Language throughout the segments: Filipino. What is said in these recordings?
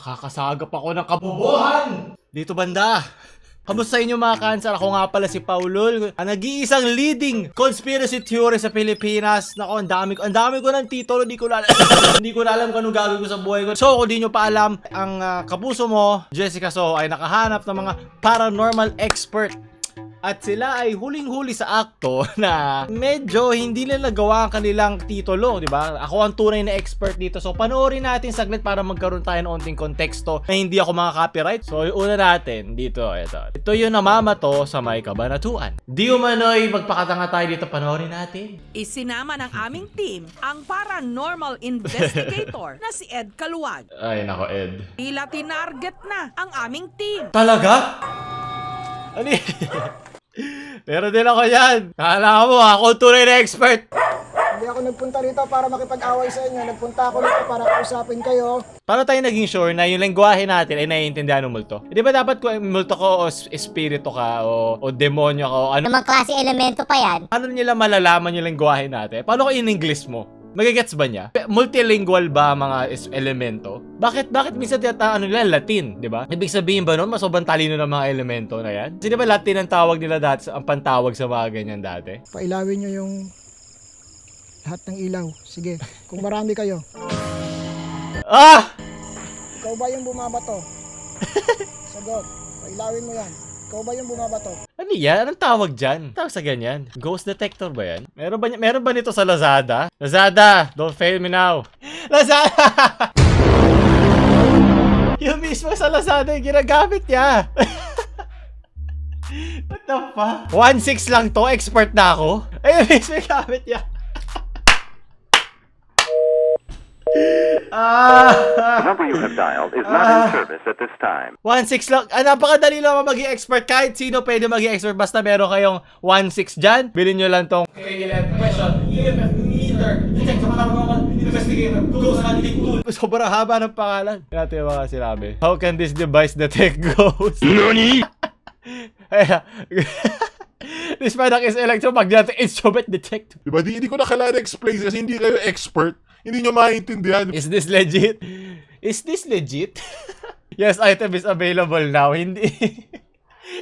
Nakakasagap ako ng kabobohan! Dito banda! Kamusta inyo mga cancer? Ako nga pala si Paulol, ang nag-iisang leading conspiracy theory sa Pilipinas. Nako, ang dami ko ng titulo, hindi ko na hindi ko na alam kung anong gagawin ko sa buhay ko. So, kung di nyo pa alam, ang kapuso mo, Jessica So, ay nakahanap ng mga paranormal expert. At sila ay huling-huli sa akto na medyo hindi nila nagawa ang kanilang titulo, di ba? Ako ang tunay na expert dito. So, panoorin natin saglit para magkaroon tayo ng onting konteksto na hindi ako copyright. So, yung una natin dito, ito. Ito yung namamato sa may kabanatuan. Di umano'y magpakatanga tayo dito, panoorin natin. Isinama ng aming team ang paranormal investigator na si Ed Kaluwag. Ay, nako, Ed. Tila tinarget na ang aming team. Talaga? Ano yun? Pero din ako yan. Kala mo, ako ang tunay na expert. Hindi ako nagpunta rito para makipag-away sa inyo. Nagpunta ako rito para kausapin kayo. Paano tayo naging sure na yung lengguwahe natin ay naiintindihan ng multo? Di ba dapat kung multo ko o espiritu ka o demonyo ka o ano? Anong klase elemento pa yan? Paano nila malalaman yung lengguwahe natin? Paano kung in-English mo? Magigets ba niya? Multilingual ba mga elemento? Bakit minsan ano nila Latin, di ba? Ibig sabihin ba nun, sobrang talino ng mga elemento na yan? Kasi di ba Latin ang tawag nila dati, ang pantawag sa mga ganyan dati? Pailawin nyo yung lahat ng ilaw. Sige, kung marami kayo. Ah! Ikaw ba yung bumabato? Sagot, pailawin mo yan. Ikaw ba yung bumabato? Ano yan? Anong tawag dyan? Tawag sa ganyan? Ghost detector ba yan? Meron ba nito sa Lazada? Lazada! Don't fail me now! Lazada! Yung mismo sa Lazada yung ginagamit niya! What the fuck? 1.6 lang to, expert na ako. Ayun mismo yung gamit niya. The number you have dialed is not in service at this time. 1.6 lang. Napakadali lang maging expert. Kahit sino pwede maging expert. Basta meron kayong 1.6 dyan. Bilhin nyo lang tong question. EMF meter. Detect sa paranormal investigator. Ghost hunting tool. Sobrang haba ng pangalan. Natin yung mga sinabi. How can this device detect ghosts? NANI? This product is electromagnetic instrument detector. Diba? Hindi ko na kailangan explain kasi hindi kayo expert. Hindi nyo maintindihan. Is this legit? Is this legit? Yes, item is available now. Hindi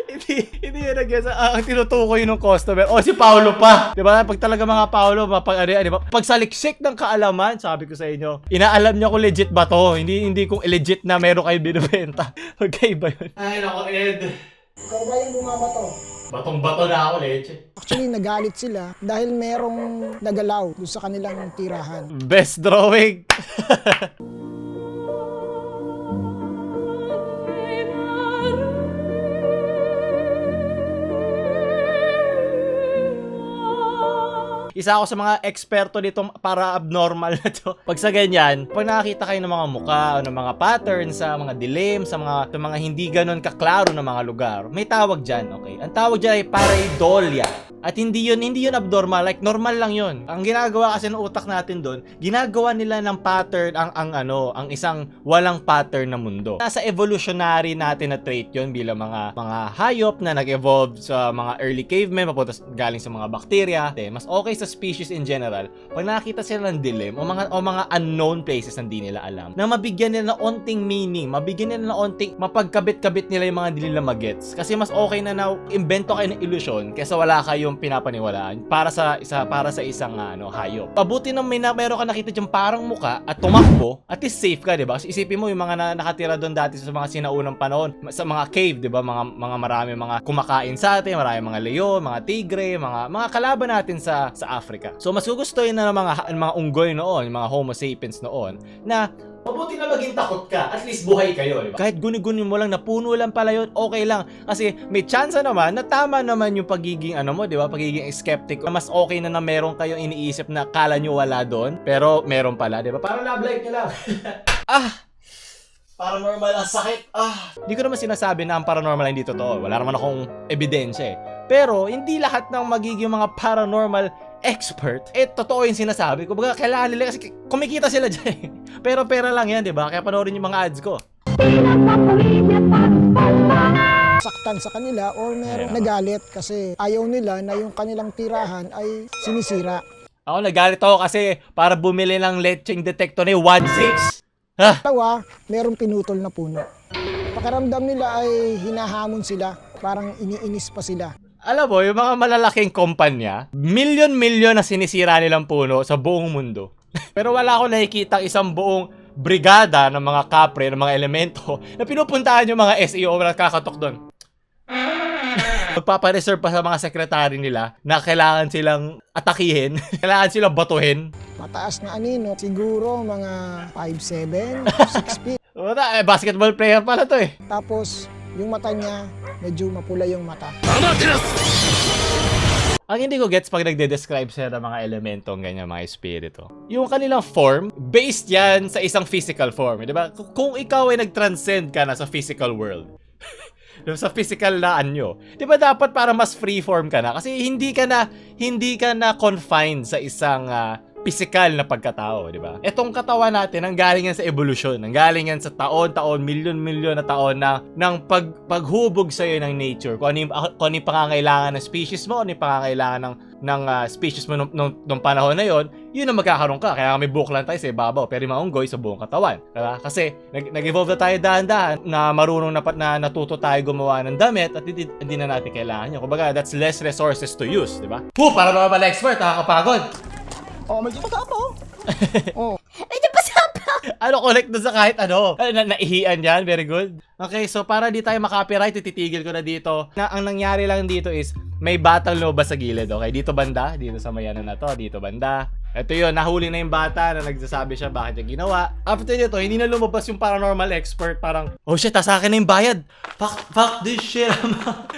hindi yun nag-guess. Ang tinutukoy ng customer. O, si Paolo pa. Diba? Pag talaga mga Paolo, pag saliksik ng kaalaman, sabi ko sa inyo, inaalam niya kung legit ba to. Hindi kung legit na meron kayo binibenta. Magkaiba yun. Ay, nako, Ed. Ikaw ba yung bumabato? Batong-bato na ako, leche. Actually, nagalit sila dahil merong nagalaw doon sa kanilang tirahan. Best drawing. Isa ako sa mga eksperto nitong para abnormal na to. Pag sa ganyan, pag nakakita kayo ng mga muka o ng mga patterns sa mga dilim, sa mga hindi ganun kaklaro na mga lugar, may tawag dyan, okay? Ang tawag dyan ay pareidolia. At hindi yun abnormal, like normal lang yun. Ang ginagawa kasi ng utak natin doon, ginagawa nila ng pattern ang isang walang pattern na mundo. Nasa evolutionary natin na trait yun bilang mga hayop na nag-evolve sa mga early cavemen, papunta galing sa mga bakterya. Mas okay sa species in general, pag nakakita sila ng dilim o mga unknown places na hindi nila alam, na mabigyan nila ng onting meaning, mabigyan nila ng onting mapagkabit-kabit nila yung mga hindi nila magets. Kasi mas okay na invento kayo ng illusion kaysa wala kayong pinapaniwalaan para sa isang hayop. Pabuti nang meron ka nakita dyan parang muka at tumakbo, at least safe ka, 'di ba? Kasi isipin mo yung mga nakatira doon dati sa mga sinaunang panahon, sa mga cave, 'di ba? Marami mga kumakain sa atin, marami mga leon, mga tigre, mga kalaban natin sa Africa. So mas gugustuhin na ng mga unggoy noon, yung mga Homo sapiens noon, na mabuti na maging takot ka, at least buhay kayo, diba? Kahit guni-guni mo lang, napuno lang pala yun, okay lang. Kasi may chance naman na tama naman yung pagiging diba? Pagiging skeptic. Mas okay na meron kayong iniisip na kala nyo wala doon, pero meron pala, diba? Parang love life nyo lang. Paranormal, ang sakit. Hindi ko naman sinasabi na ang paranormal hindi totoo. Wala naman akong ebidensya eh. Pero hindi lahat ng magiging mga paranormal expert, totoo yung sinasabi ko. Baga, kailangan nila kasi kumikita sila dyan. Pero pera lang yan, di ba? Kaya panoorin yung mga ads ko. Saktan sa kanila or merong nagalit kasi ayaw nila na yung kanilang tirahan ay sinisira. Ako nagalit ako kasi para bumili ng lecheng detector ni 1.6. Dalawa, merong pinutol na puno. Pakiramdam nila ay hinahamon sila, parang iniinis pa sila. Alam mo, yung mga malalaking kumpanya, milyon-milyon na sinisira nilang puno sa buong mundo. Pero wala akong nakikita isang buong brigada ng mga kapre, ng mga elemento na pinupuntahan yung mga SEO na kakatok doon. Magpapareserve pa sa mga sekretary nila na kailangan silang atakihin, kailangan silang batuhin. Mataas na anino, siguro mga 5'7", 6 feet. Wala, basketball player pala to eh. Tapos, yung mata niya, medyo mapula yung mata. Ang hindi ko gets pag nagde-describe sila ng mga elementong ganyan, mga espiritu. Yung kanilang form, based yan sa isang physical form. Di ba? Kung ikaw ay nag-transcend ka na sa physical world, sa physical na anyo, di ba dapat para mas freeform ka na? Kasi hindi ka na confined sa isang physical na pagkatao, di ba? Etong katawan natin, ang galing yan sa evolution, ang galing yan sa taon-taon, milyon-milyon na taon ng paghubog sa'yo ng nature. Kung ano yung pangangailangan ng species mo, ano yung pangangailangan ng species mo nung panahon na yon, yun ang magkakaroon ka. Kaya may buhok lang tayo sa ibabaw, pero yung maunggoy sa buong katawan. Diba? Kasi nag-evolve na tayo dahan-dahan na marunong na natuto tayo gumawa ng damit at hindi na natin kailangan yun. Kumbaga, that's less resources to use, diba? Para naman pala expert, nakakapagod. Medyo matapang. Medyo pasapaw. Ano, connect na sa kahit ano. Naihian yan, very good. Okay, so para di tayo makapiright, titigil ko na dito. Ang nangyari lang dito is, may batang lumabas sa gilid, okay? Dito banda, dito sa mayanan na to, dito banda. Ito yun, nahuli na yung bata na nagsasabi siya bakit niya ginawa. After nito, hindi na lumabas yung paranormal expert. Parang, oh shit, sa akin na yung bayad. Fuck this shit.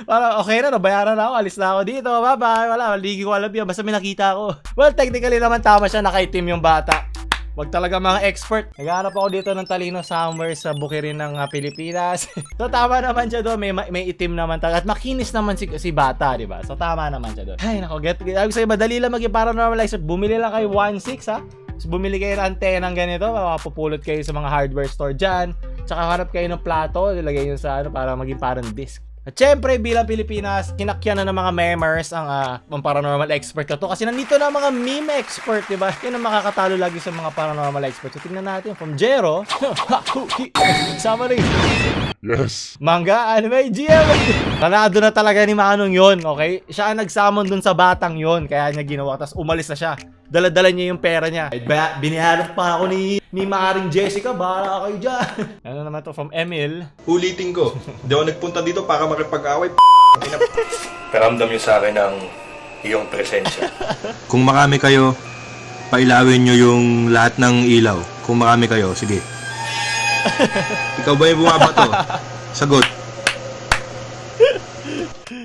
Parang, okay na, nabayaran na ako, alis na ako dito. Bye-bye, wala, ligi ko alam yan. Basta may nakita ako. Well, technically naman tama siya, nakaitim yung bata. Wag talaga mga expert. Naghahanap ako dito ng talino somewhere sa bukirin ng Pilipinas. So tama naman siya doon, may itim naman talaga. At makinis naman si bata, di ba? So tama naman siya doon. Ay nako, sabi sa'yo, madali lang maging paranormal expert. Bumili lang kayo 1.6 ha. So, bumili kayo ng antena ng ganito, mapupulot kayo sa mga hardware store dyan. Tsaka hanap kayo ng plato, ilagay nyo sa para maging parang disc. At syempre, bilang Pilipinas, kinakyan na ng mga memers ang paranormal expert na to. Kasi nandito na mga meme expert, diba? Yan ang makakatalo lagi sa mga paranormal expert. So, tingnan natin. From Jero, sama rin. Yes. Manga, anime, GM. Nanado na talaga ni Manong yon, okay? Siya ang nagsamon dun sa batang yon, kaya niya ginawa. Tapos umalis na siya. Dala-dala niya yung pera niya. Biniharap pa ako ni Maring Jessica. Bahala kayo dyan. Ano naman to from Emil. Ulitin ko, hindi ako nagpunta dito para makipag-away. Paramdam niyo sa akin ang iyong presensya. Kung marami kayo, pailawin niyo yung lahat ng ilaw. Kung marami kayo, sige. Ikaw ba yung bumabato? Sagot.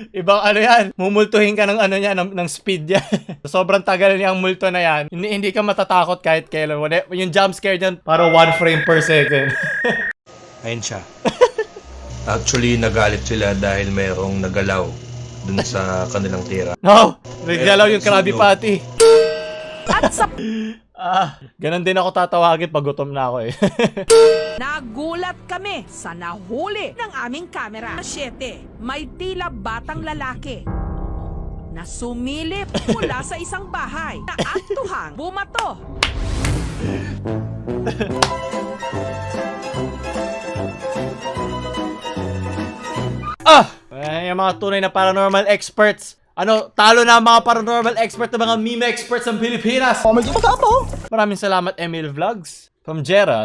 Ibang ano yan, mumultuhin ka ng ano niya, ng speed yan. Sobrang tagal niya ang multo na yan. Hindi ka matatakot kahit kailan. Yung jump scare niyan, para 1 frame per second. Ayun siya. Actually, nagalit sila dahil mayroong nagalaw dun sa kanilang tira. No! Nagalaw yung Krabby Patty. At sa Ganon din ako tatawagin pag gutom na ako eh. nagulat kami sa nahuli ng aming kamera. 7, may tila batang lalaki na sumilip mula sa isang bahay na aktuhang bumato. Yung mga tunay na paranormal experts. Talo na ang mga paranormal expert na mga meme experts ng Pilipinas. Medyo matapang. Maraming salamat, Emil Vlogs. From Jera.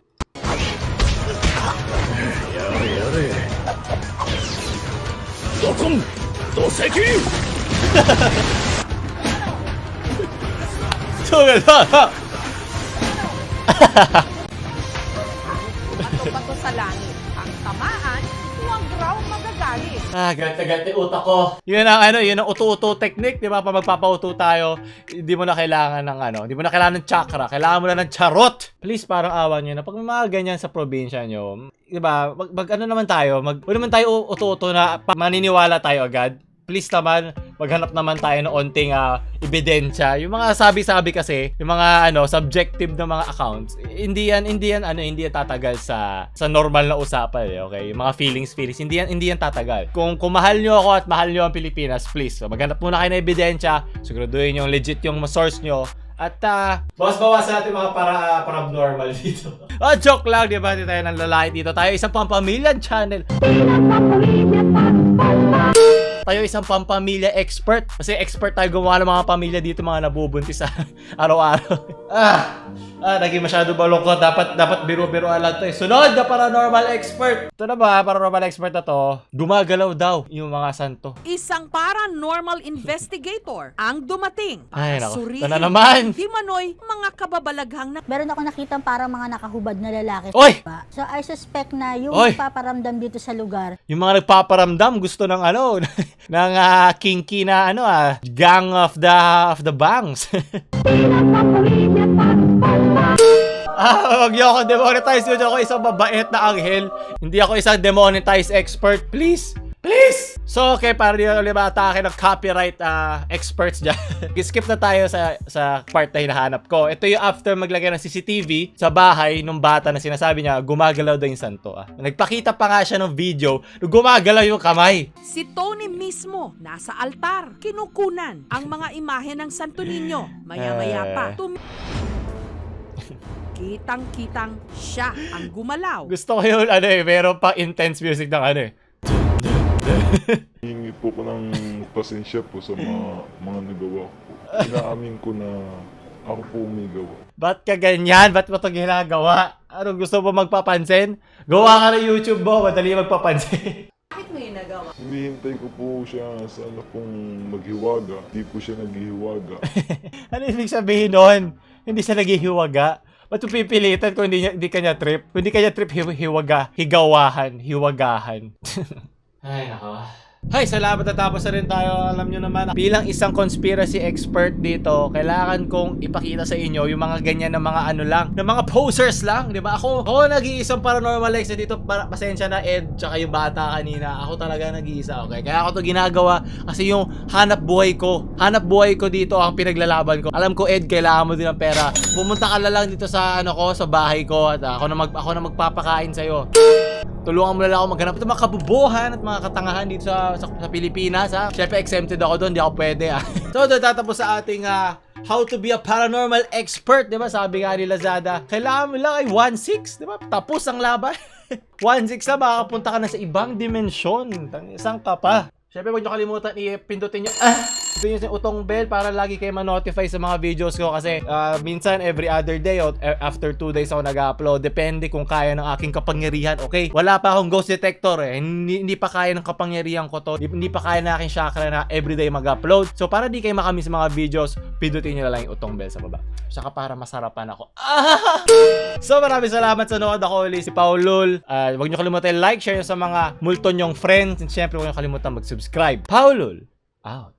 Bato sa langit. Ang tamaan, huwag raw magagalit. Ganti utak ko. Yun ang uto-uto technique, di ba? Pag magpapauto tayo, hindi mo na kailangan ng chakra. Kailangan mo na ng charot. Please, parang awa nyo na. Pag may mga ganyan sa probinsya nyo, di ba? Huwag naman tayo tayo uto-uto na maniniwala tayo agad. Please naman, maghanap naman tayo ng onting ebidensya. Yung mga sabi-sabi kasi, yung mga subjective na mga accounts, hindi yan tatagal sa normal na usapan, okay? Yung mga feelings, hindi yan tatagal. Kung mahal nyo ako at mahal nyo ang Pilipinas, please, maghanap muna kayo ng ebidensya, siguraduhin yung legit yung source nyo, At bawas-bawasan natin mga para-abnormal dito. Joke lang, di ba? Hindi tayo ng lalaki dito. Tayo isang pampamilya channel. Tayo isang pampamilya expert. Kasi expert tayo gumawa ng mga pamilya dito, mga nabubuntis sa araw-araw. Naging masyado balungkot. Dapat biro-biroan lang to. Sunod na paranormal expert. Ito na ba, paranormal expert na to? Gumagalaw daw yung mga santo. Isang paranormal investigator ang dumating Ay, para nako. suriin Ito na naman. di manoy mga kababalaghang na Meron ako nakita parang mga nakahubad na lalaki. Oy! Diba? So I suspect na yung Oy! paparamdam dito sa lugar. Yung mga nagpaparamdam gusto ng ng kinky na gang of the bangs. Wag niyo ako demonetize. Yun ako isang mabait na anghel. Hindi ako isang demonetize expert. Please. Please! So, okay, para di na atake ng copyright experts dyan. Skip na tayo sa part na hinahanap ko. Ito yung after maglagay ng CCTV sa bahay nung bata na sinasabi niya, gumagalaw daw yung santo. Nagpakita pa nga siya ng video, gumagalaw yung kamay. si Tony mismo nasa altar. Kinukunan ang mga imahe ng Santo Niño. Maya-maya pa. Kitang-kitang siya ang gumalaw. Gusto ko yung meron pa intense music ng Hingi po ko ng pasensya po sa mga nagawa ko. Inaamin ko na ako po umigawa. Ba't ka ganyan? Ba't mo ito ginagawa? Anong gusto mo magpapansin? Gawa ka ng YouTube mo, madali magpapansin. Hinihintay ko po siya sa pong maghiwaga. Hindi po siya naghihiwaga. Ano ibig sabihin nun? Hindi siya naghihiwaga. Ba't mo pipilitan kung hindi kanya trip? Kung hindi kanya trip, higawahan, hiwagahan. Ay, nako. Hay, salamat na tapos na rin tayo. Alam nyo naman, bilang isang conspiracy expert dito, kailangan kong ipakita sa inyo yung mga ganyan na mga na mga posers lang, di ba? Ako nag-iisang paranormal expert dito, pasensya na Ed, tsaka yung bata kanina. Ako talaga nag-iisa, okay? Kaya ako to ginagawa kasi yung hanap buhay ko dito ang pinaglalaban ko. Alam ko, Ed, kailangan mo din ng pera. Pumunta ka na lang dito sa sa bahay ko at ako na magpapakain sa'yo. Tulungan mo na lang ako maghanap ng mga kabubuhan at mga katangahan dito sa Pilipinas, ha? Siyempre, exempted ako doon. Hindi ako pwede, ha? So, doon tatapos sa ating how to be a paranormal expert, di ba? Sabi nga ni Lazada, kailangan mo lang ay 1.6, di ba? Tapos ang laban. 1.6 na, makakapunta ka na sa ibang dimensyon. Isang ka pa. Siyempre, huwag nyo kalimutan pindutin nyo yung utong bell para lagi kayo ma-notify sa mga videos ko kasi minsan every other day o after 2 days ako nag-upload. Depende kung kaya ng aking kapangyarihan, okay? Wala pa akong ghost detector hindi pa kaya ng kapangyarihan ko to. Hindi pa kaya na aking chakra na everyday mag-upload. So para di kayo makamiss mga videos, pindutin nyo na lang yung utong bell sa baba. Saka para masarapan ako. So maraming salamat sa nood. Ako ulit si Paulul. Huwag nyo kalimutan like, share sa mga multo nyong friends. And syempre huwag nyo kalimutan mag-subscribe. Paulul out.